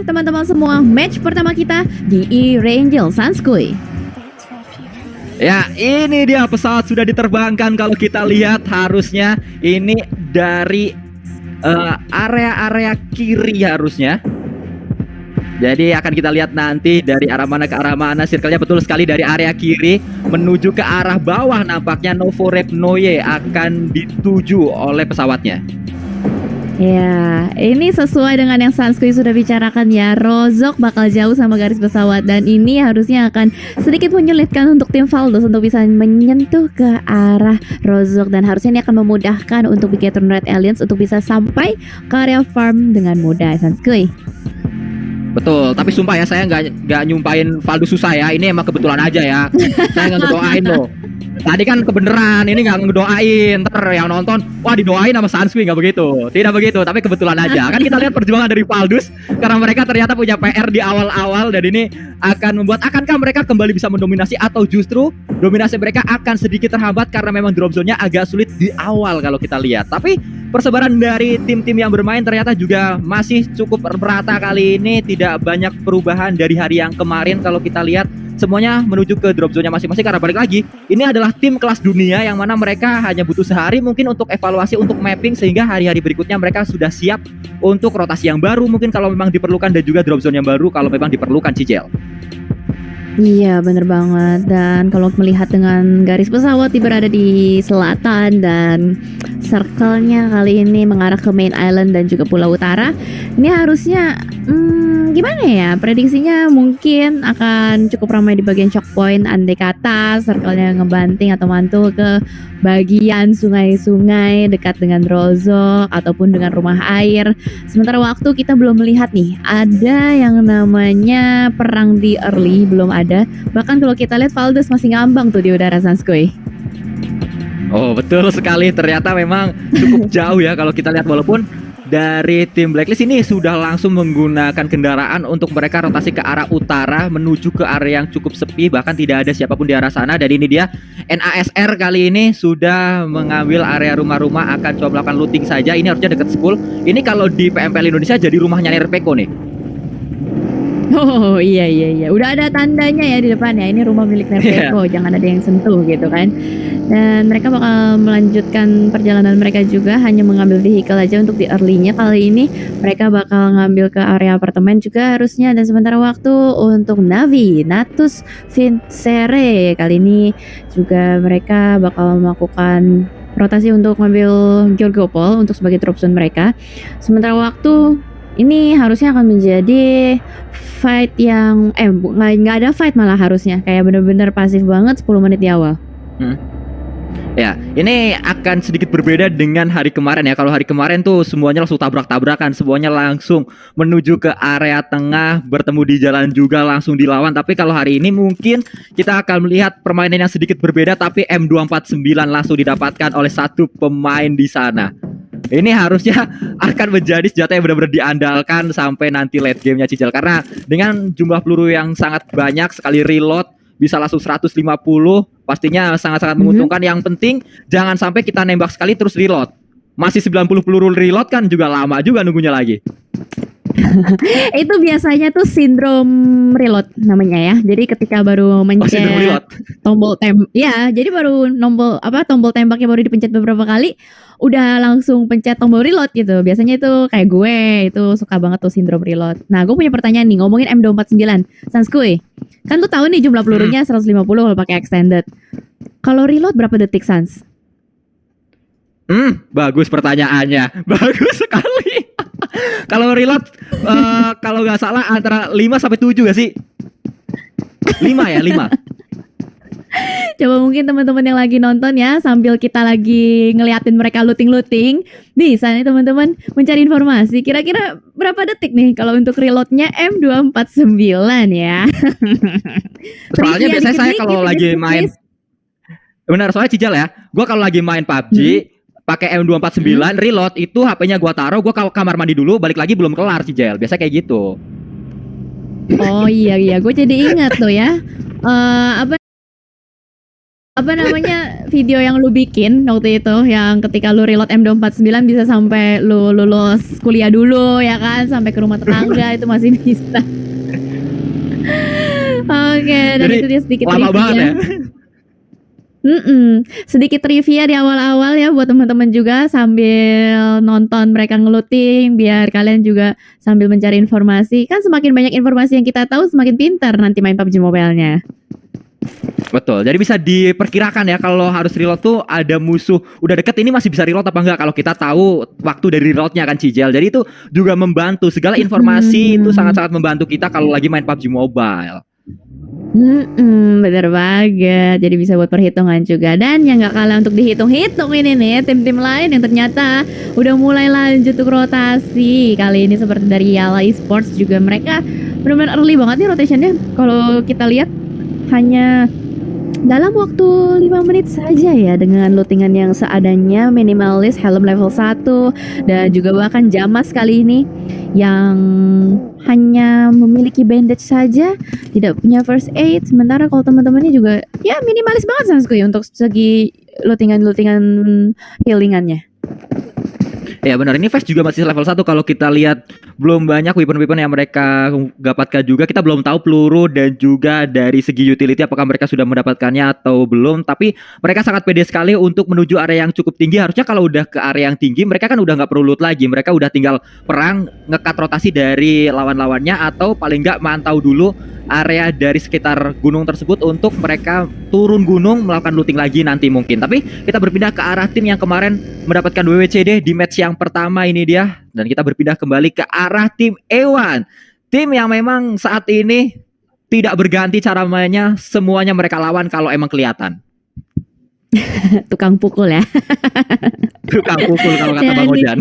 teman-teman semua, match pertama kita di E-Rangel Sanskuy. Ya, ini dia pesawat sudah diterbangkan. Kalau kita lihat harusnya ini dari area-area kiri harusnya. Jadi akan kita lihat nanti dari arah mana ke arah mana. Circle-nya betul sekali dari area kiri menuju ke arah bawah. Nampaknya Novorevnoye akan dituju oleh pesawatnya. Ya, ini sesuai dengan yang Sanskuy sudah bicarakan ya. Rozok bakal jauh sama garis pesawat dan ini harusnya akan sedikit menyulitkan untuk tim Faldos untuk bisa menyentuh ke arah Rozok, dan harusnya ini akan memudahkan untuk Bigetron Red Aliens untuk bisa sampai ke area farm dengan mudah, Sanskuy. Betul, tapi sumpah ya, saya nggak nyumpahin Faldo susah ya. Ini emang kebetulan aja ya. Saya nggak ngedoain loh. Tadi kan kebenaran, ini nggak ngedoain. Ntar yang nonton, wah didoain sama Sanskuy, nggak begitu. Tidak begitu, tapi kebetulan aja. Kan kita lihat perjuangan dari Faldos, karena mereka ternyata punya PR di awal-awal, dan ini akan membuat, akankah mereka kembali bisa mendominasi, atau justru dominasi mereka akan sedikit terhambat karena memang drop zone-nya agak sulit di awal kalau kita lihat. Tapi persebaran dari tim-tim yang bermain ternyata juga masih cukup merata kali ini. Tidak banyak perubahan dari hari yang kemarin kalau kita lihat. Semuanya menuju ke drop zone-nya masing-masing, karena balik lagi ini adalah tim kelas dunia yang mana mereka hanya butuh sehari mungkin untuk evaluasi, untuk mapping, sehingga hari-hari berikutnya mereka sudah siap untuk rotasi yang baru mungkin kalau memang diperlukan, dan juga drop zone yang baru kalau memang diperlukan, Cicel. Iya, bener banget. Dan kalau melihat dengan garis pesawat berada di selatan dan circle-nya kali ini mengarah ke main island dan juga pulau utara, ini harusnya gimana ya, prediksinya mungkin akan cukup ramai di bagian choke point. Andai kata circle-nya ngebanting atau mantul ke bagian sungai-sungai dekat dengan Rozok ataupun dengan rumah air. Sementara waktu kita belum melihat nih ada yang namanya perang di early, belum ada. Bahkan kalau kita lihat Faldos masih ngambang tuh di udara, Sanskuy. Oh betul sekali, ternyata memang cukup jauh ya kalau kita lihat, walaupun dari tim Blacklist ini sudah langsung menggunakan kendaraan untuk mereka rotasi ke arah utara menuju ke area yang cukup sepi, bahkan tidak ada siapapun di arah sana. Dan ini dia NASR kali ini sudah mengambil area rumah-rumah, akan coba melakukan looting saja. Ini harusnya dekat school. Ini kalau di PMPL Indonesia jadi rumahnya Nerpeko nih. Oh iya, udah ada tandanya ya di depan ya, ini rumah milik Nerpeko, jangan ada yang sentuh gitu kan. Dan mereka bakal melanjutkan perjalanan mereka juga, hanya mengambil vehicle aja untuk di early-nya. Kali ini mereka bakal ngambil ke area apartemen juga harusnya. Dan sementara waktu untuk Navi, Natus Vincere, kali ini juga mereka bakal melakukan rotasi untuk ngambil Georgopol untuk sebagai drop zone mereka. Sementara waktu ini harusnya akan menjadi fight yang nggak ada fight, malah harusnya kayak bener-bener pasif banget 10 menit di awal. Ya, ini akan sedikit berbeda dengan hari kemarin ya. Kalau hari kemarin tuh semuanya langsung tabrak-tabrakan, semuanya langsung menuju ke area tengah, bertemu di jalan juga langsung dilawan. Tapi kalau hari ini mungkin kita akan melihat permainan yang sedikit berbeda, tapi M249 langsung didapatkan oleh satu pemain di sana. Ini harusnya akan menjadi senjata yang benar-benar diandalkan sampai nanti late game-nya, Cicel. Karena dengan jumlah peluru yang sangat banyak, sekali reload bisa langsung 150, pastinya sangat-sangat menguntungkan. Yang penting jangan sampai kita nembak sekali terus reload. Masih 90 peluru reload kan juga lama juga nunggunya lagi. Itu biasanya tuh sindrom reload namanya ya. Jadi ketika baru mencet tombol ya, jadi baru tombol tembaknya baru dipencet beberapa kali, udah langsung pencet tombol reload gitu. Biasanya itu kayak gue, itu suka banget tuh sindrom reload. Nah, gue punya pertanyaan nih, ngomongin M249, Sanskuy. Kan tuh tahu nih jumlah pelurunya 150 kalau pakai extended. Kalau reload berapa detik, Sans? Bagus pertanyaannya. Bagus sekali. Kalau reload kalau nggak salah antara 5 sampai 7 gak sih? 5 ya, 5. Coba mungkin teman-teman yang lagi nonton ya, sambil kita lagi ngeliatin mereka looting-looting, bisa nih teman-teman mencari informasi kira-kira berapa detik nih kalau untuk reloadnya M249 ya. Soalnya biasanya saya kalau lagi main, benar, soalnya Cijal ya, gue kalau lagi main PUBG pakai M249 reload itu HP-nya gue taruh, gue ke kamar mandi dulu, balik lagi belum kelar, Cijal. Biasa kayak gitu. Oh iya, gue jadi ingat tuh ya. apa namanya, video yang lu bikin waktu itu, yang ketika lu reload M249 bisa sampai lu lulus kuliah dulu ya kan, sampai ke rumah tetangga itu masih bisa. Oke, dan Jadi itu dia sedikit lama banget ya. Sedikit trivia di awal-awal ya buat teman-teman juga sambil nonton mereka ngeluting, biar kalian juga sambil mencari informasi. Kan semakin banyak informasi yang kita tahu, semakin pintar nanti main PUBG Mobile-nya. Betul. Jadi bisa diperkirakan ya kalau harus reload tuh ada musuh udah deket ini masih bisa reload apa enggak kalau kita tahu waktu dari reloadnya kan Cijel. Jadi itu juga membantu segala informasi itu sangat-sangat membantu kita kalau lagi main PUBG Mobile. Bener banget. Jadi bisa buat perhitungan juga. Dan yang gak kalah untuk dihitung-hitung ini nih, tim-tim lain yang ternyata udah mulai lanjut untuk rotasi. Kali ini seperti dari Yala Esports juga, mereka benar-benar early banget nih rotationnya. Kalau kita lihat hanya dalam waktu 5 menit saja ya, dengan lootingan yang seadanya, minimalis, helm level 1, dan juga bahkan Jamas kali ini yang hanya memiliki bandage saja, tidak punya first aid. Sementara kalau teman-temannya juga ya minimalis banget Sanskuy untuk segi lootingan healingannya. Ya benar, ini Fast juga masih level 1 kalau kita lihat belum banyak weapon-weapon yang mereka dapatkan juga. Kita belum tahu peluru dan juga dari segi utility apakah mereka sudah mendapatkannya atau belum. Tapi mereka sangat pede sekali untuk menuju area yang cukup tinggi. Harusnya kalau udah ke area yang tinggi mereka kan udah nggak perlu loot lagi. Mereka udah tinggal perang, ngekat rotasi dari lawan-lawannya atau paling nggak mantau dulu area dari sekitar gunung tersebut untuk mereka turun gunung melakukan looting lagi nanti mungkin. Tapi kita berpindah ke arah tim yang kemarin mendapatkan WWCD di match yang pertama ini dia. Dan kita berpindah kembali ke arah tim E1. Tim yang memang saat ini tidak berganti cara mainnya. Semuanya mereka lawan kalau emang kelihatan. Tukang pukul ya. Tukang pukul kalau kata Bang Ojan.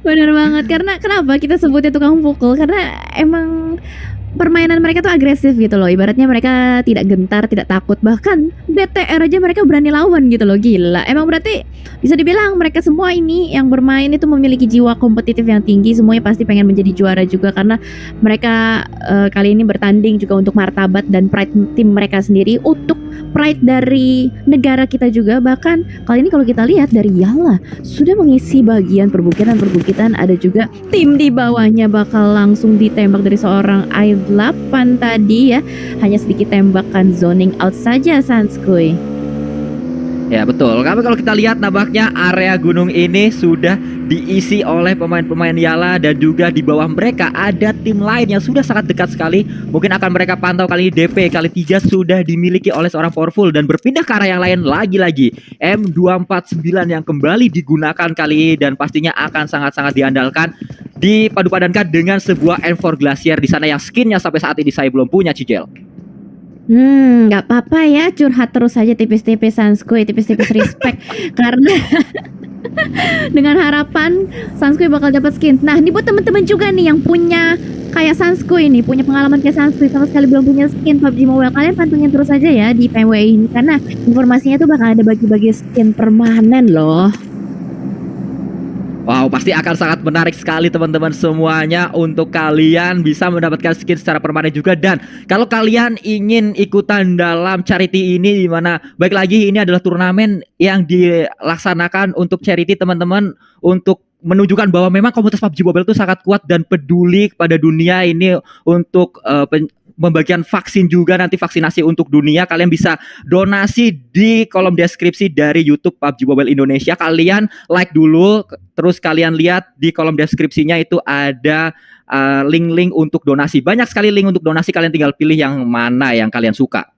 Bener banget. Karena kenapa kita sebutnya tukang pukul? Karena emang permainan mereka tuh agresif gitu loh. Ibaratnya mereka tidak gentar, tidak takut. Bahkan BTR aja mereka berani lawan gitu loh. Gila. Emang berarti bisa dibilang mereka semua ini yang bermain itu memiliki jiwa kompetitif yang tinggi. Semuanya pasti pengen menjadi juara juga. Karena mereka kali ini bertanding juga untuk martabat dan pride tim mereka sendiri. Untuk pride dari negara kita juga. Bahkan kali ini kalau kita lihat dari Yala sudah mengisi bagian perbukitan. Ada juga tim di bawahnya bakal langsung ditembak dari seorang I8 tadi ya. Hanya sedikit tembakan zoning out saja Sanskuy. Ya betul, tapi kalau kita lihat nampaknya area gunung ini sudah diisi oleh pemain-pemain Yala dan juga di bawah mereka ada tim lain yang sudah sangat dekat sekali. Mungkin akan mereka pantau kali ini DP kali 3 sudah dimiliki oleh seorang Powerful dan berpindah ke arah yang lain lagi-lagi. M249 yang kembali digunakan kali ini dan pastinya akan sangat-sangat diandalkan. Dipadu-padankan dengan sebuah M4 Glacier di sana yang skinnya sampai saat ini saya belum punya Cijel. Nggak apa-apa ya, curhat terus aja tipis-tipis Sanskuy, tipis-tipis respect. Karena dengan harapan Sanskuy bakal dapat skin. Nah, ini buat temen-temen juga nih yang punya kayak Sanskuy nih, punya pengalaman kayak Sanskuy sama sekali belum punya skin PUBG Mobile, kalian pantengin terus aja ya di PMW ini karena informasinya tuh bakal ada bagi-bagi skin permanen loh. Wow, pasti akan sangat menarik sekali teman-teman semuanya untuk kalian bisa mendapatkan skin secara permanen juga. Dan kalau kalian ingin ikutan dalam charity ini, dimana baik lagi ini adalah turnamen yang dilaksanakan untuk charity teman-teman, untuk menunjukkan bahwa memang komunitas PUBG Mobile itu sangat kuat dan peduli kepada dunia ini untuk membagikan vaksin juga, nanti vaksinasi untuk dunia. Kalian bisa donasi di kolom deskripsi dari YouTube PUBG Mobile Indonesia. Kalian like dulu, terus kalian lihat di kolom deskripsinya itu ada link-link untuk donasi. Banyak sekali link untuk donasi, kalian tinggal pilih yang mana yang kalian suka.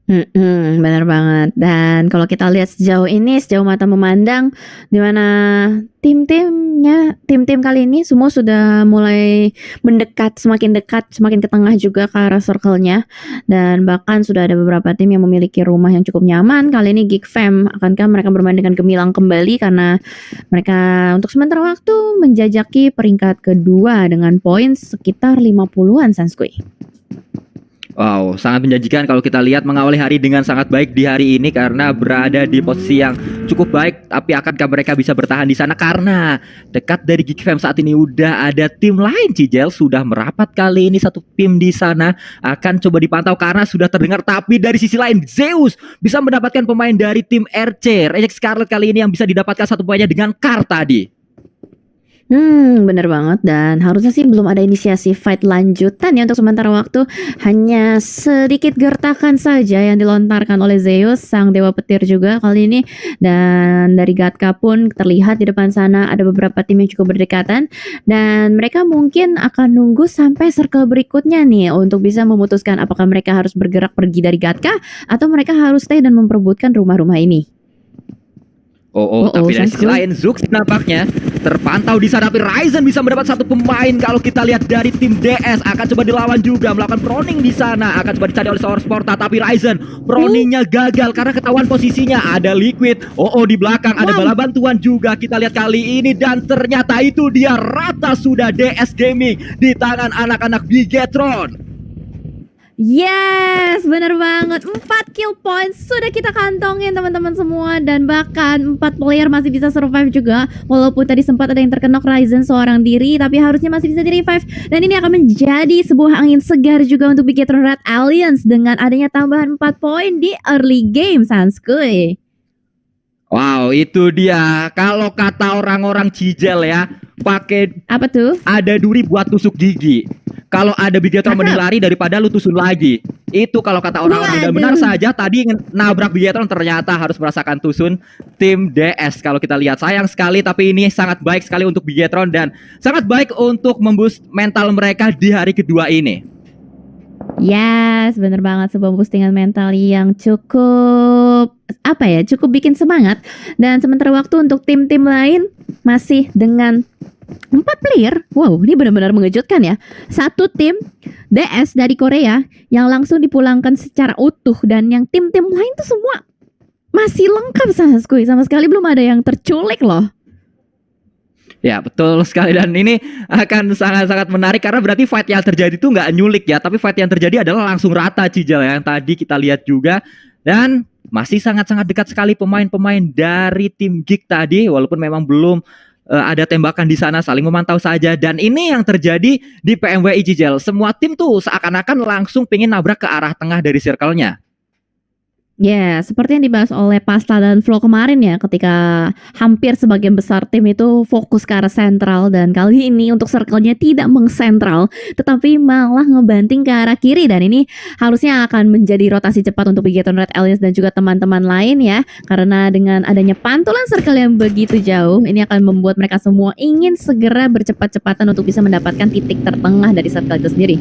Benar banget. Dan kalau kita lihat sejauh ini, sejauh mata memandang, dimana tim-tim kali ini semua sudah mulai mendekat, semakin dekat, semakin ke tengah juga ke arah circle-nya. Dan bahkan sudah ada beberapa tim yang memiliki rumah yang cukup nyaman. Kali ini Geek Fam, akankah mereka bermain dengan gemilang kembali karena mereka untuk sementara waktu menjajaki peringkat kedua dengan poin sekitar 50-an Sanskuy. Wow, sangat menjanjikan kalau kita lihat mengawali hari dengan sangat baik di hari ini karena berada di posisi yang cukup baik. Tapi akankah mereka bisa bertahan di sana karena dekat dari Geek Fam saat ini udah ada tim lain Cijel sudah merapat kali ini satu tim di sana akan coba dipantau karena sudah terdengar tapi dari sisi lain Zeus bisa mendapatkan pemain dari tim RC Reject Scarlet kali ini yang bisa didapatkan satu poinnya dengan Kar tadi. Bener banget dan harusnya sih belum ada inisiasi fight lanjutan ya untuk sementara waktu. Hanya sedikit gertakan saja yang dilontarkan oleh Zeus, sang dewa petir juga kali ini. Dan dari Gatka pun terlihat di depan sana ada beberapa tim yang cukup berdekatan. Dan mereka mungkin akan nunggu sampai circle berikutnya nih untuk bisa memutuskan apakah mereka harus bergerak pergi dari Gatka atau mereka harus stay dan memperebutkan rumah-rumah ini. Tapi dari sisi lain Zux nampaknya terpantau di sana tapi Ryzen bisa mendapat satu pemain kalau kita lihat dari tim DS akan coba dilawan juga melakukan proning di sana akan coba dicari oleh seorang Sporta tapi Ryzen proningnya gagal karena ketahuan posisinya ada Liquid di belakang ada bala bantuan juga kita lihat kali ini dan ternyata itu dia rata sudah DS Gaming di tangan anak-anak Bigetron. Yes, bener banget. 4 kill points sudah kita kantongin teman-teman semua dan bahkan 4 player masih bisa survive juga. Walaupun tadi sempat ada yang terkenok Ryzen seorang diri, tapi harusnya masih bisa di revive. Dan ini akan menjadi sebuah angin segar juga untuk Bigetron Red Alliance dengan adanya tambahan 4 poin di early game, Sanskuy. Wow, itu dia. Kalau kata orang-orang Cijel ya, pakai apa tuh? Ada duri buat tusuk gigi. Kalau ada Bigetron mending lari daripada lu tusun lagi. Itu kalau kata orang-orang dan benar saja tadi nabrak Bigetron ternyata harus merasakan tusun tim DS. Kalau kita lihat sayang sekali tapi ini sangat baik sekali untuk Bigetron dan sangat baik untuk memboost mental mereka di hari kedua ini. Yes, bener banget sebuah boostingan mental yang cukup cukup bikin semangat. Dan sementara waktu untuk tim-tim lain masih dengan 4 player. Wow, ini benar-benar mengejutkan ya. Satu tim DS dari Korea yang langsung dipulangkan secara utuh dan yang tim-tim lain tuh semua masih lengkap Sanskuy. Sama sekali belum ada yang terculik loh. Ya betul sekali dan ini akan sangat-sangat menarik karena berarti fight yang terjadi itu nggak nyulik ya, tapi fight yang terjadi adalah langsung rata Cijel yang tadi kita lihat juga dan masih sangat-sangat dekat sekali pemain-pemain dari tim Geek tadi walaupun memang belum ada tembakan di sana saling memantau saja dan ini yang terjadi di PMWI Cijel semua tim tuh seakan-akan langsung pengen nabrak ke arah tengah dari circle-nya. Ya, seperti yang dibahas oleh Pasta dan Flo kemarin ya, ketika hampir sebagian besar tim itu fokus ke arah sentral dan kali ini untuk circle-nya tidak mengsentral, tetapi malah ngebanting ke arah kiri dan ini harusnya akan menjadi rotasi cepat untuk Bigetron Red Alliance dan juga teman-teman lain ya, karena dengan adanya pantulan circle yang begitu jauh, ini akan membuat mereka semua ingin segera bercepat-cepatan untuk bisa mendapatkan titik tertengah dari circle itu sendiri.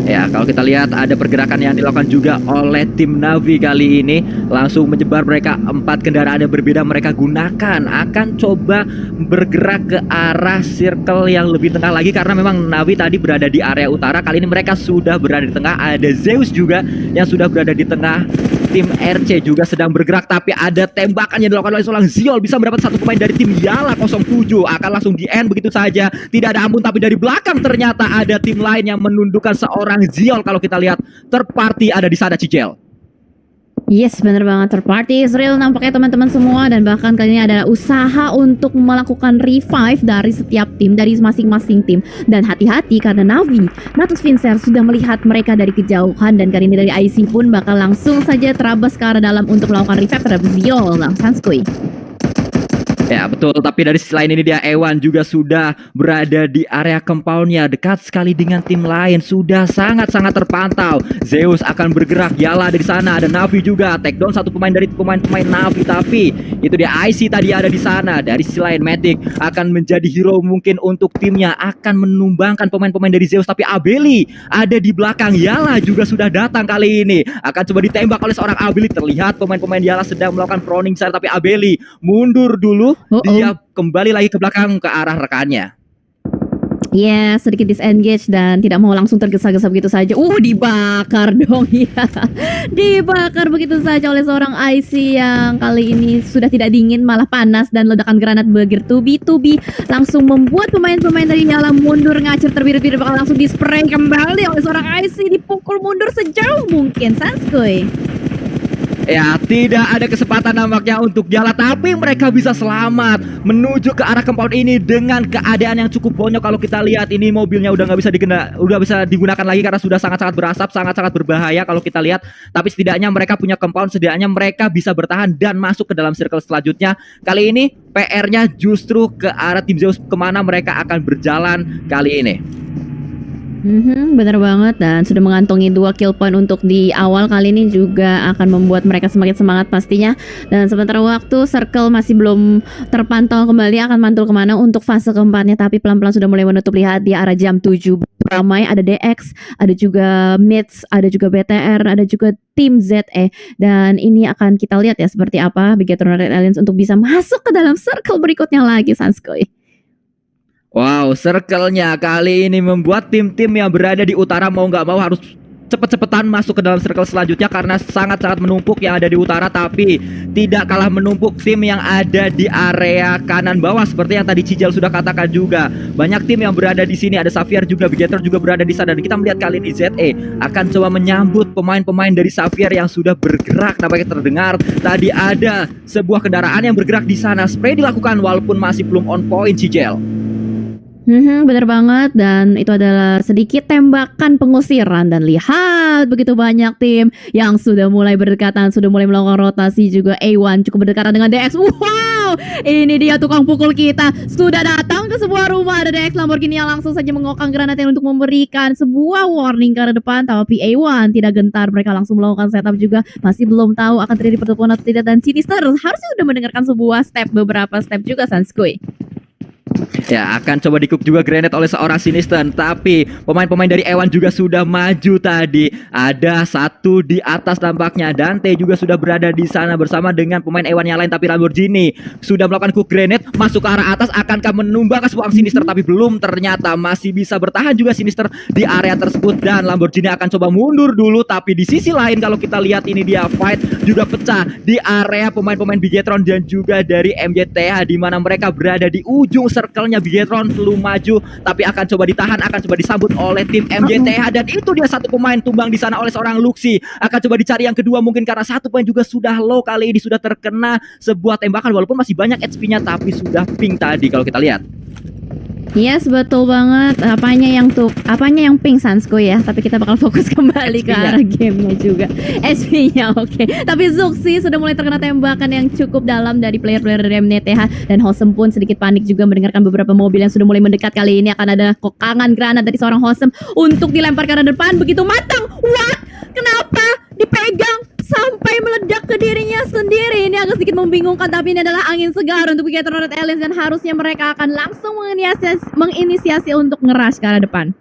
Ya, kalau kita lihat ada pergerakan yang dilakukan juga oleh tim Navi kali ini langsung menyebar mereka 4 kendaraan yang berbeda mereka gunakan akan coba bergerak ke arah circle yang lebih tengah lagi karena memang Navi tadi berada di area utara kali ini mereka sudah berada di tengah ada Zeus juga yang sudah berada di tengah tim RC juga sedang bergerak tapi ada tembakan yang dilakukan oleh seorang Ziol bisa mendapat satu pemain dari tim Yala 07 akan langsung di end begitu saja tidak ada ampun tapi dari belakang ternyata ada tim lain yang menundukkan seorang Ziol kalau kita lihat third party ada di sana Cijel. Yes, bener banget. Third party Israel nampaknya teman-teman semua dan bahkan kali ini adalah usaha untuk melakukan revive dari setiap tim, dari masing-masing tim. Dan hati-hati karena Navi, Natus Vincer sudah melihat mereka dari kejauhan dan kali ini dari IC pun bakal langsung saja terabas ke arah dalam untuk melakukan revive terhadap Ziol. Sanskuy. Ya betul, tapi dari sisi lain ini dia Ewan juga sudah berada di area compoundnya dekat sekali dengan tim lain sudah sangat-sangat terpantau. Zeus akan bergerak, Yala dari sana, ada Navi juga, take down satu pemain dari pemain-pemain Navi tapi itu dia IC tadi ada di sana. Dari sisi lain Matic akan menjadi hero mungkin untuk timnya akan menumbangkan pemain-pemain dari Zeus tapi Abeli ada di belakang. Yala juga sudah datang kali ini akan coba ditembak oleh seorang Abeli. Terlihat pemain-pemain Yala sedang melakukan proning sana tapi Abeli mundur dulu. Dia kembali lagi ke belakang ke arah rekannya. Iya, sedikit disengage dan tidak mau langsung tergesa-gesa begitu saja. Dibakar dong ya. Dibakar begitu saja oleh seorang IC yang kali ini sudah tidak dingin, malah panas, dan ledakan granat bertubi-tubi langsung membuat pemain-pemain dari nyala mundur, ngacir terbirit-birit, bakal langsung dispray kembali oleh seorang IC, dipukul mundur sejauh mungkin Sanskoy. Ya, tidak ada kesempatan nampaknya untuk Jala, tapi mereka bisa selamat menuju ke arah compound ini dengan keadaan yang cukup bonyok. Kalau kita lihat ini mobilnya udah nggak bisa digunakan lagi karena sudah sangat-sangat berasap, sangat-sangat berbahaya kalau kita lihat. Tapi setidaknya mereka punya compound, setidaknya mereka bisa bertahan dan masuk ke dalam circle selanjutnya. Kali ini PR-nya justru ke arah tim Zeus, kemana mereka akan berjalan kali ini. Benar banget, dan sudah mengantongi 2 kill point untuk di awal kali ini juga akan membuat mereka semakin semangat pastinya. Dan sementara waktu circle masih belum terpantau kembali akan mantul kemana untuk fase keempatnya, tapi pelan-pelan sudah mulai menutup. Lihat di arah jam 7 ramai, ada DX, ada juga Mids, ada juga BTR, ada juga tim ZE, dan ini akan kita lihat ya seperti apa Bigetron Red Aliens untuk bisa masuk ke dalam circle berikutnya lagi Sanskoy. Wow, circle-nya kali ini membuat tim-tim yang berada di utara mau nggak mau harus cepet-cepetan masuk ke dalam circle selanjutnya karena sangat-sangat menumpuk yang ada di utara. Tapi tidak kalah menumpuk tim yang ada di area kanan bawah seperti yang tadi Cijal sudah katakan juga. Banyak tim yang berada di sini, ada Xavier juga, Bigetron juga berada di sana. Dan kita melihat kali ini ZE akan coba menyambut pemain-pemain dari Xavier yang sudah bergerak. Nampaknya terdengar tadi ada sebuah kendaraan yang bergerak di sana. Spray dilakukan walaupun masih belum on point Cijal. Bener banget, dan itu adalah sedikit tembakan pengusiran, dan lihat begitu banyak tim yang sudah mulai berdekatan, sudah mulai melakukan rotasi juga. A1 cukup berdekatan dengan DX. Wow, ini dia tukang pukul kita sudah datang ke sebuah rumah. Ada DX Lamborghini yang langsung saja mengokang granatnya untuk memberikan sebuah warning ke arah depan, tapi A1 tidak gentar, mereka langsung melakukan setup juga. Masih belum tahu akan terjadi pertemuan atau tidak, dan Sinister harusnya sudah mendengarkan beberapa step juga Sanskoy. Ya, akan coba dikuk juga granat oleh seorang Sinister. Tapi pemain-pemain dari Ewan juga sudah maju tadi. Ada satu di atas tampaknya. Dante juga sudah berada di sana bersama dengan pemain Ewan yang lain. Tapi Lamborghini sudah melakukan cook granat masuk ke arah atas. Akankah menumbangkan sebuah Sinister? Tapi belum, ternyata masih bisa bertahan juga Sinister di area tersebut. Dan Lamborghini akan coba mundur dulu. Tapi di sisi lain kalau kita lihat ini dia fight juga pecah di area pemain-pemain Bigetron dan juga dari MJTH, di mana mereka berada di ujung circle-nya. Bigetron belum maju, tapi akan coba ditahan, akan coba disambut oleh tim MJTH. Dan itu dia satu pemain tumbang di sana oleh seorang Luxi. Akan coba dicari yang kedua, mungkin karena satu pemain juga sudah low kali ini, sudah terkena sebuah tembakan walaupun masih banyak HP-nya, tapi sudah ping tadi kalau kita lihat. Yes, betul banget. Apanya yang ping Sanskoy ya. Tapi kita bakal fokus kembali ke arah gamenya juga. SP-nya oke. Tapi Zuxi sudah mulai terkena tembakan yang cukup dalam dari player-player dari MNTH. Dan Hosem pun sedikit panik juga mendengarkan beberapa mobil yang sudah mulai mendekat. Kali ini akan ada kokangan granat dari seorang Hosem untuk dilempar ke arah depan. Begitu matang. What? Kenapa dipegang sampai meledak ke dirinya sendiri? Ini agak sedikit membingungkan, tapi ini adalah angin segar untuk Bigetron Red Aliens, dan harusnya mereka akan langsung menginisiasi untuk ngerush ke arah depan.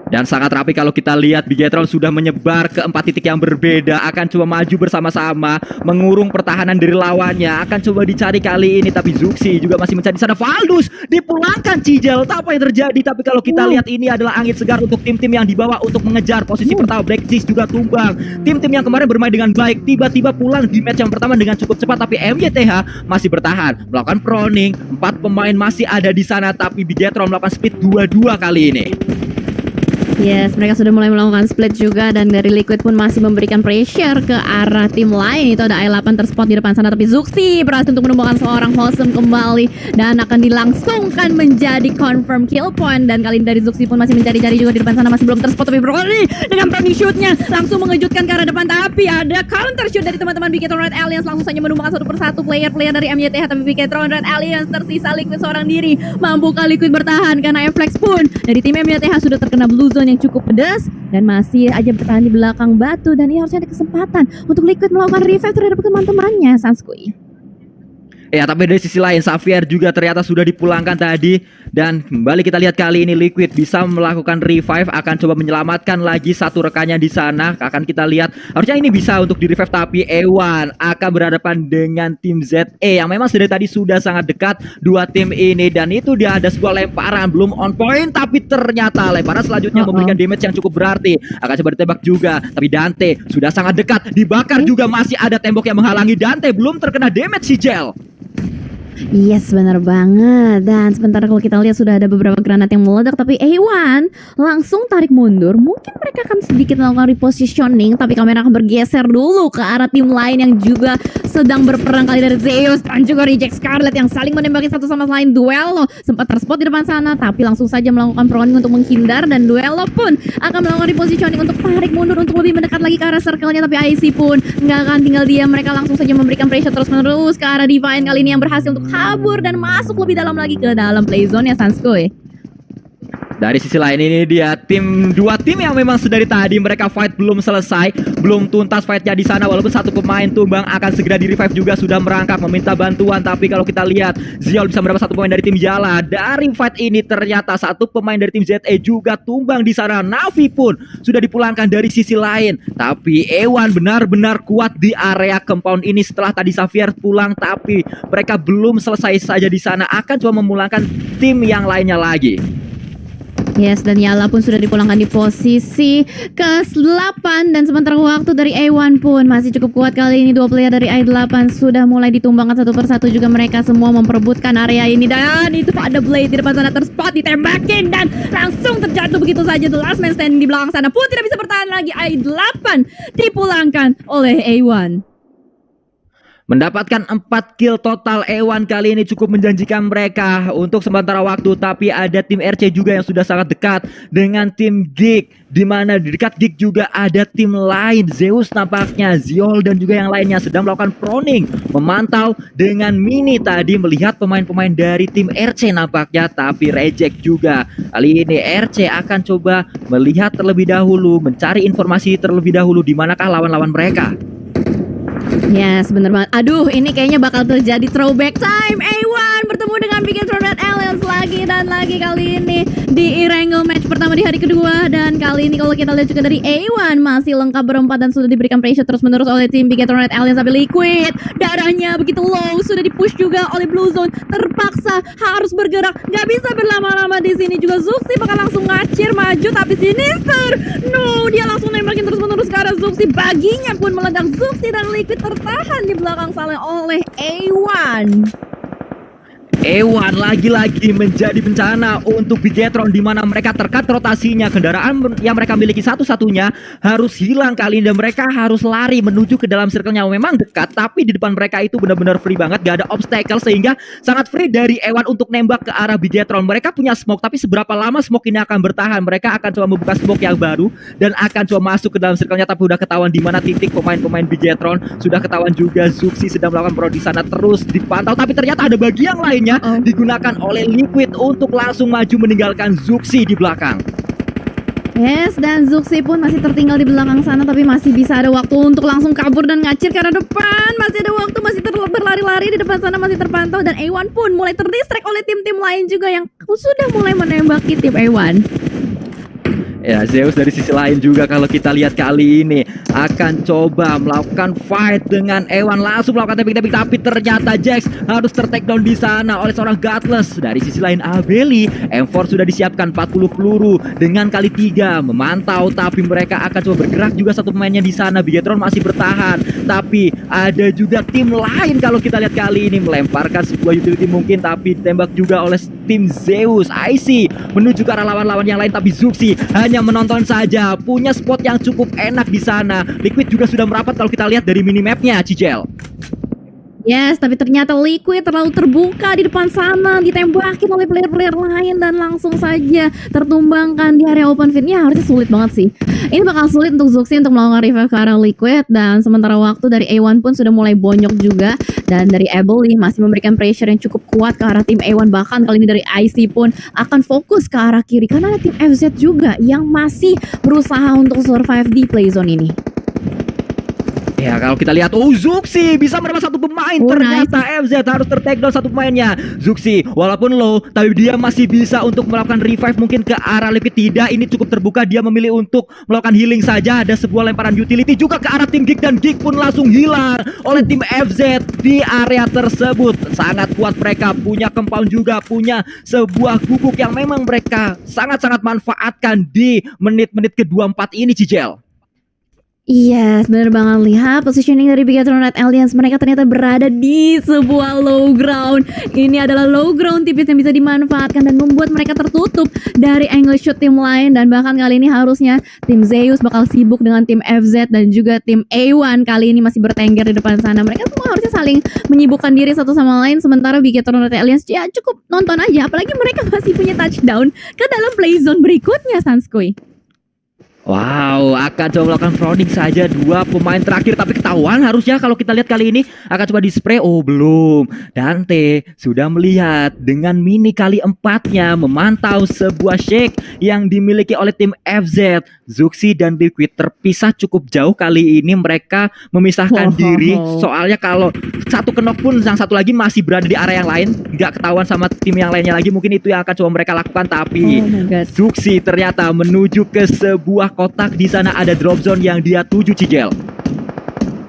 Dan sangat rapi kalau kita lihat Bigetron sudah menyebar ke 4 titik yang berbeda. Akan coba maju bersama-sama mengurung pertahanan dari lawannya. Akan coba dicari kali ini, tapi Zuxi juga masih mencari sana. Valdus dipulangkan Cijel. Tak apa yang terjadi, tapi kalau kita lihat ini adalah angin segar untuk tim-tim yang dibawa untuk mengejar posisi pertama. Black Cheese juga tumbang. Tim-tim yang kemarin bermain dengan baik tiba-tiba pulang di match yang pertama dengan cukup cepat, tapi MJTH masih bertahan melakukan proning. 4 pemain masih ada di sana, tapi Bigetron melakukan split 2-2 kali ini. Yes, mereka sudah mulai melakukan split juga, dan dari Liquid pun masih memberikan pressure ke arah tim lain. Itu ada I8 terspot di depan sana, tapi Zuxi berhasil untuk menemukan seorang Hosem kembali dan akan dilangsungkan menjadi confirm kill point. Dan kali ini dari Zuxi pun masih mencari-cari juga di depan sana, masih belum terspot, tapi Broly dengan proning shootnya langsung mengejutkan ke arah depan. Tapi ada counter shoot dari teman-teman Bigetron Red Aliens, langsung saja menumbangkan satu persatu player-player dari MJTH. Tapi Bigetron Red Aliens tersisa Liquid seorang diri. Mampukah Liquid bertahan? Karena Flex pun dari tim MJTH sudah terkena blue zone yang cukup pedas dan masih aja bertahan di belakang batu, dan ini harusnya ada kesempatan untuk Liquid melakukan revive terhadap teman-temannya Sanskoy. Ya, tapi dari sisi lain Xavier juga ternyata sudah dipulangkan tadi. Dan kembali kita lihat kali ini Liquid bisa melakukan revive, akan coba menyelamatkan lagi satu rekannya di sana. Akan kita lihat harusnya ini bisa untuk di revive, tapi Ewan akan berhadapan dengan tim ZE yang memang dari tadi sudah sangat dekat dua tim ini. Dan itu dia ada sebuah lemparan belum on point, tapi ternyata lemparan selanjutnya memberikan damage yang cukup berarti. Akan coba ditembak juga, tapi Dante sudah sangat dekat, dibakar juga, masih ada tembok yang menghalangi. Dante belum terkena damage si Jel. Yes, benar banget. Dan sebentar kalau kita lihat sudah ada beberapa granat yang meledak, tapi A1 langsung tarik mundur. Mungkin mereka akan sedikit melakukan repositioning, tapi kamera akan bergeser dulu ke arah tim lain yang juga sedang berperang, kali dari Zeus dan juga Reject Scarlet yang saling menembaki satu sama lain. Duello sempat terspot di depan sana, tapi langsung saja melakukan proning untuk menghindar, dan Duello pun akan melakukan repositioning untuk tarik mundur untuk lebih mendekat lagi ke arah circle-nya. Tapi IC pun nggak akan tinggal diam, mereka langsung saja memberikan pressure terus-menerus ke arah Divine kali ini yang berhasil untuk kabur dan masuk lebih dalam lagi ke dalam play zone ya Sanskoy. Dari sisi lain ini dia dua tim yang memang sedari tadi mereka fight belum selesai, belum tuntas fightnya di sana. Walaupun satu pemain tumbang akan segera di revive juga sudah merangkak meminta bantuan. Tapi kalau kita lihat Ziol bisa mendapat satu pemain dari tim Jala. Dari fight ini ternyata satu pemain dari tim ZE juga tumbang di sana. Navi pun sudah dipulangkan dari sisi lain. Tapi Ewan benar-benar kuat di area compound ini setelah tadi Xavier pulang. Tapi mereka belum selesai saja di sana, akan coba memulangkan tim yang lainnya lagi. Yes, dan Yala pun sudah dipulangkan di posisi ke-8. Dan sementara waktu dari A1 pun masih cukup kuat. Kali ini dua player dari A8 sudah mulai ditumbangkan satu persatu juga. Mereka semua memperebutkan area ini. Dan itu ada Blade di depan sana terspot, ditembakin dan langsung terjatuh begitu saja. The last man standing di belakang sana pun tidak bisa bertahan lagi. A8 dipulangkan oleh A1. Mendapatkan 4 kill total. Ewan kali ini cukup menjanjikan mereka untuk sementara waktu. Tapi ada tim RC juga yang sudah sangat dekat dengan tim Geek, dimana di dekat Geek juga ada tim lain. Zeus nampaknya, Ziol dan juga yang lainnya sedang melakukan proning, memantau dengan Mini tadi melihat pemain-pemain dari tim RC nampaknya. Tapi reject juga. Kali ini RC akan coba melihat terlebih dahulu, mencari informasi terlebih dahulu di manakah lawan-lawan mereka. Yes, bener banget. Aduh, ini kayaknya bakal terjadi throwback time. A1 bertemu dengan Bigetron Red Alliance lagi dan lagi, kali ini di Erangel match pertama di hari kedua. Dan kali ini kalau kita lihat juga dari A1 masih lengkap berempat dan sudah diberikan pressure terus menerus oleh tim Bigetron Red Alliance. Tapi Liquid darahnya begitu low, sudah dipush juga oleh Blue Zone, terpaksa harus bergerak, nggak bisa berlama-lama di sini. Juga Zuxi bakal langsung ngacir maju, tapi Sinister no, dia langsung nembakin terus menerus ke arah Zuxi. Baginya pun meledak. Zuxi dan Liquid tertahan di belakang sana oleh A1. Ewan lagi-lagi menjadi bencana untuk Bigetron, di mana mereka terkat rotasinya. Kendaraan yang mereka miliki satu-satunya harus hilang kali ini dan mereka harus lari menuju ke dalam circle-nya. Memang dekat, tapi di depan mereka itu benar-benar free banget, gak ada obstacle, sehingga sangat free dari Ewan untuk nembak ke arah Bigetron. Mereka punya smoke, tapi seberapa lama smoke ini akan bertahan? Mereka akan coba membuka smoke yang baru dan akan coba masuk ke dalam circle-nya, tapi udah ketahuan di mana titik pemain-pemain Bigetron. Sudah ketahuan juga Zuxi sedang melakukan pro di sana, terus dipantau, tapi ternyata ada bagian lainnya digunakan oleh Liquid untuk langsung maju meninggalkan Zuxi di belakang. Yes, dan Zuxi pun masih tertinggal di belakang sana, tapi masih bisa ada waktu untuk langsung kabur dan ngacir ke arah depan. Masih ada waktu, masih berlari-lari di depan sana, masih terpantau. Dan A1 pun mulai terdistract oleh tim-tim lain juga yang sudah mulai menembaki tim A1. Ya, Zeus dari sisi lain juga kalau kita lihat kali ini akan coba melakukan fight dengan Ewan, langsung melakukan tapping, tapi ternyata Jax harus ter-takedown di sana oleh seorang Godless. Dari sisi lain Abeli, M4 sudah disiapkan 40 peluru dengan kali 3 memantau, tapi mereka akan coba bergerak juga satu pemainnya di sana. Bigetron masih bertahan, tapi ada juga tim lain kalau kita lihat kali ini melemparkan sebuah utility mungkin, tapi ditembak juga oleh tim Zeus. IC menuju ke arah lawan-lawan yang lain, tapi Zuxi hanya menonton saja, punya spot yang cukup enak di sana. Liquid juga sudah merapat kalau kita lihat dari minimapnya, Cicel. Yes, tapi ternyata Liquid terlalu terbuka di depan sana, ditembakin oleh player-player lain dan langsung saja tertumbangkan di area open field. Ya, harusnya sulit banget sih. Ini bakal sulit untuk Zuxi untuk melakukan revive ke arah Liquid, dan sementara waktu dari A1 pun sudah mulai bonyok juga, dan dari Abeli masih memberikan pressure yang cukup kuat ke arah tim A1. Bahkan kali ini dari IC pun akan fokus ke arah kiri karena ada tim FZ juga yang masih berusaha untuk survive di play zone ini. Ya kalau kita lihat, Zuxi bisa menambah satu pemain. Oh, Ternyata FZ harus tertakedown satu pemainnya. Zuxi walaupun low, tapi dia masih bisa untuk melakukan revive mungkin ke arah Liquid. Tidak, ini cukup terbuka. Dia memilih untuk melakukan healing saja. Ada sebuah lemparan utility juga ke arah tim Geek, dan Geek pun langsung hilang oleh tim FZ di area tersebut. Sangat kuat mereka, punya compound juga, punya sebuah gubuk yang memang mereka sangat-sangat manfaatkan di menit-menit ke-24 ini, Cijel. Iya, bener banget. Lihat positioning dari Bigatron Red Alliance. Mereka ternyata berada di sebuah low ground. Ini adalah low ground tipis yang bisa dimanfaatkan dan membuat mereka tertutup dari angle shoot tim lain. Dan bahkan kali ini harusnya tim Zeus bakal sibuk dengan tim FZ dan juga tim A1 kali ini masih bertengger di depan sana. Mereka semua harusnya saling menyibukkan diri satu sama lain. Sementara Bigatron Red Alliance ya cukup nonton aja. Apalagi mereka masih punya touchdown ke dalam play zone berikutnya, Sanskui. Wow, akan coba melakukan frowning saja dua pemain terakhir, tapi ketahuan harusnya kalau kita lihat kali ini akan coba di spray. Oh belum, Dante sudah melihat dengan mini kali 4-nya memantau sebuah shake yang dimiliki oleh tim FZ. Zuxi dan Liquid terpisah cukup jauh kali ini, mereka memisahkan diri. Soalnya kalau satu kenok pun yang satu lagi masih berada di area yang lain, nggak ketahuan sama tim yang lainnya lagi. Mungkin itu yang akan coba mereka lakukan, tapi Zuxi ternyata menuju ke sebuah kotak. Di sana ada drop zone yang dia tuju, Cijel.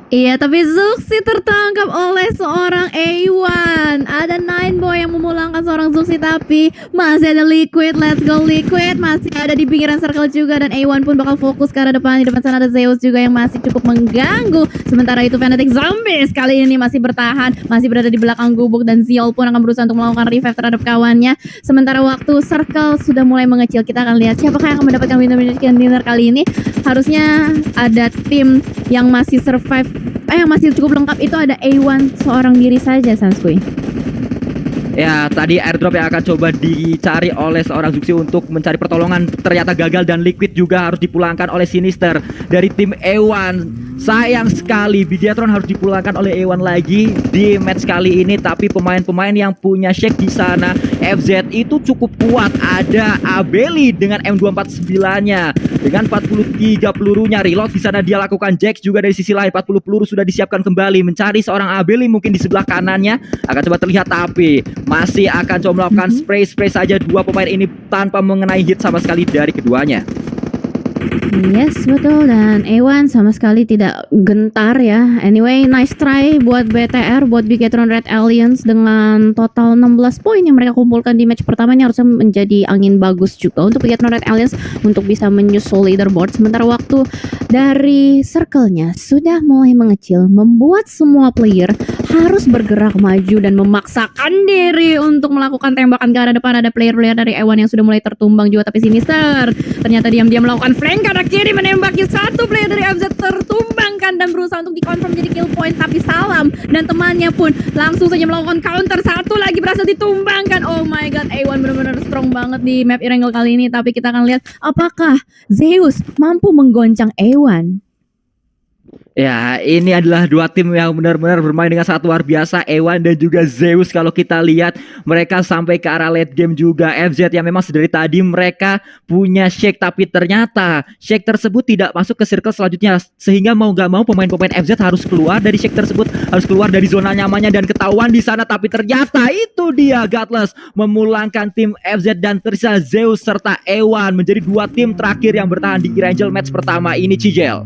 Iya, tapi Zuxi tertangkap oleh seorang A1. Ada Nineboy yang memulangkan seorang Zuxi, tapi masih ada Liquid. Let's go Liquid, masih ada di pinggiran circle juga. Dan A1 pun bakal fokus ke arah depan. Di depan sana ada Zeus juga yang masih cukup mengganggu. Sementara itu Fnatic Zombies kali ini masih bertahan, masih berada di belakang gubuk. Dan Ziol pun akan berusaha untuk melakukan revive terhadap kawannya. Sementara waktu circle sudah mulai mengecil, kita akan lihat siapakah yang akan mendapatkan winner kali ini. Harusnya ada tim yang masih survive, yang masih cukup lengkap. Itu ada A1 seorang diri saja, Sanskui. Ya, tadi airdrop yang akan coba dicari oleh seorang Zuxi untuk mencari pertolongan ternyata gagal, dan Liquid juga harus dipulangkan oleh Sinister dari tim A1. Sayang sekali Bigatron harus dipulangkan oleh A1 lagi di match kali ini, tapi pemain-pemain yang punya shake di sana FZ itu cukup kuat. Ada Abeli dengan M249-nya dengan 43 pelurunya, reload di sana dia lakukan. Jax juga dari sisi lain 40 peluru sudah disiapkan kembali, mencari seorang Abeli mungkin di sebelah kanannya akan coba terlihat, tapi masih akan coba melakukan spray saja dua pemain ini tanpa mengenai hit sama sekali dari keduanya. Yes, betul. Dan A1 sama sekali tidak gentar ya. Anyway, nice try buat BTR, buat Bigatron Red Alliance. Dengan total 16 poin yang mereka kumpulkan di match pertamanya, harusnya menjadi angin bagus juga untuk Bigatron Red Alliance untuk bisa menyusul leaderboard. Sementara waktu dari circle-nya sudah mulai mengecil, membuat semua player harus bergerak maju dan memaksakan diri untuk melakukan tembakan ke arah depan. Ada player-player dari A1 yang sudah mulai tertumbang juga, tapi Sinister ternyata diam-diam melakukan flank ke arah kiri, menembaki satu player dari FZ, tertumbangkan dan berusaha untuk dikonfirm jadi kill point, tapi Salam dan temannya pun langsung saja melakukan counter. Satu lagi berhasil ditumbangkan. Oh my god, A1 benar-benar strong banget di map Erangel kali ini, tapi kita akan lihat apakah Zeus mampu menggoncang A1. Ya, ini adalah dua tim yang benar-benar bermain dengan sangat luar biasa, A1 dan juga Zeus. Kalau kita lihat mereka sampai ke arah late game juga. FZ yang memang dari tadi mereka punya shake, tapi ternyata shake tersebut tidak masuk ke circle selanjutnya, sehingga mau gak mau pemain-pemain FZ harus keluar dari shake tersebut, harus keluar dari zona nyamannya, dan ketahuan di sana. Tapi ternyata itu dia Godless memulangkan tim FZ, dan tersisa Zeus serta A1 menjadi dua tim terakhir yang bertahan di Erangel match pertama ini, Cijel.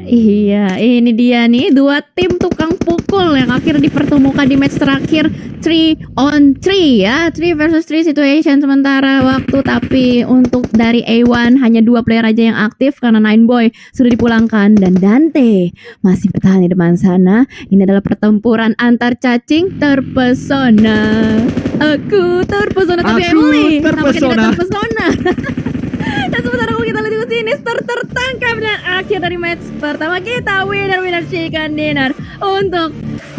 Iya, ini dia nih dua tim tukang pukul yang akhirnya dipertemukan di match terakhir 3 on 3 ya, 3 versus 3 situation sementara waktu. Tapi untuk dari A1 hanya 2 player aja yang aktif karena Nineboy sudah dipulangkan dan Dante masih bertahan di depan sana. Ini adalah pertempuran antar cacing terpesona. Aku terpesona, tapi Emily terpesona. Dan sementara kalau kita lihat di sini tertangkap, dan akhir dari match pertama kita winner chicken dinner untuk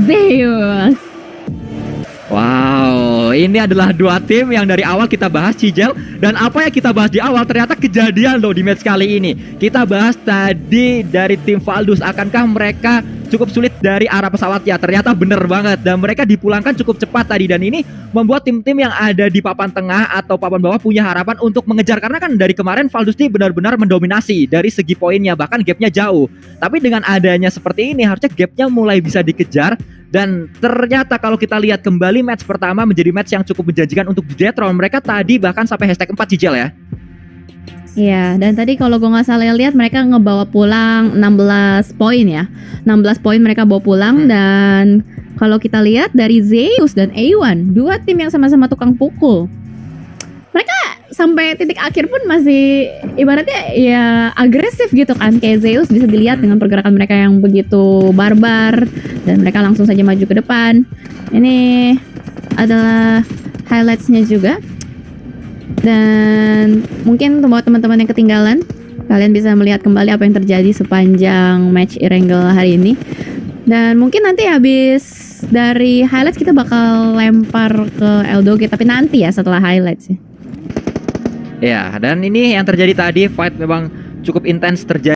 Zeus. Wow, ini adalah dua tim yang dari awal kita bahas, Cijel. Dan apa yang kita bahas di awal ternyata kejadian loh di match kali ini. Kita bahas tadi dari tim Valdus, akankah mereka cukup sulit dari arah pesawatnya. Ternyata bener banget, dan mereka dipulangkan cukup cepat tadi, dan ini membuat tim-tim yang ada di papan tengah atau papan bawah punya harapan untuk mengejar, karena kan dari kemarin Valdus ini benar-benar mendominasi dari segi poinnya, bahkan gapnya jauh. Tapi dengan adanya seperti ini harusnya gapnya mulai bisa dikejar. Dan ternyata kalau kita lihat kembali match pertama menjadi match yang cukup menjanjikan untuk di Detron. Mereka tadi bahkan sampai hashtag 4 Cicel ya. Iya, dan tadi kalau gue nggak salah lihat mereka ngebawa pulang 16 poin ya. 16 poin mereka bawa pulang. Dan kalau kita lihat dari Zeus dan A1, dua tim yang sama-sama tukang pukul. Mereka sampai titik akhir pun masih ibaratnya ya agresif gitu kan. Kayak Zeus bisa dilihat dengan pergerakan mereka yang begitu barbar, dan mereka langsung saja maju ke depan. Ini adalah highlights-nya juga. Dan mungkin buat teman-teman yang ketinggalan, kalian bisa melihat kembali apa yang terjadi sepanjang match Erangel hari ini. Dan mungkin nanti habis dari highlights kita bakal lempar ke Eldoge, tapi nanti ya setelah highlights ya. Ya, dan ini yang terjadi tadi, fight memang cukup intens terjadi.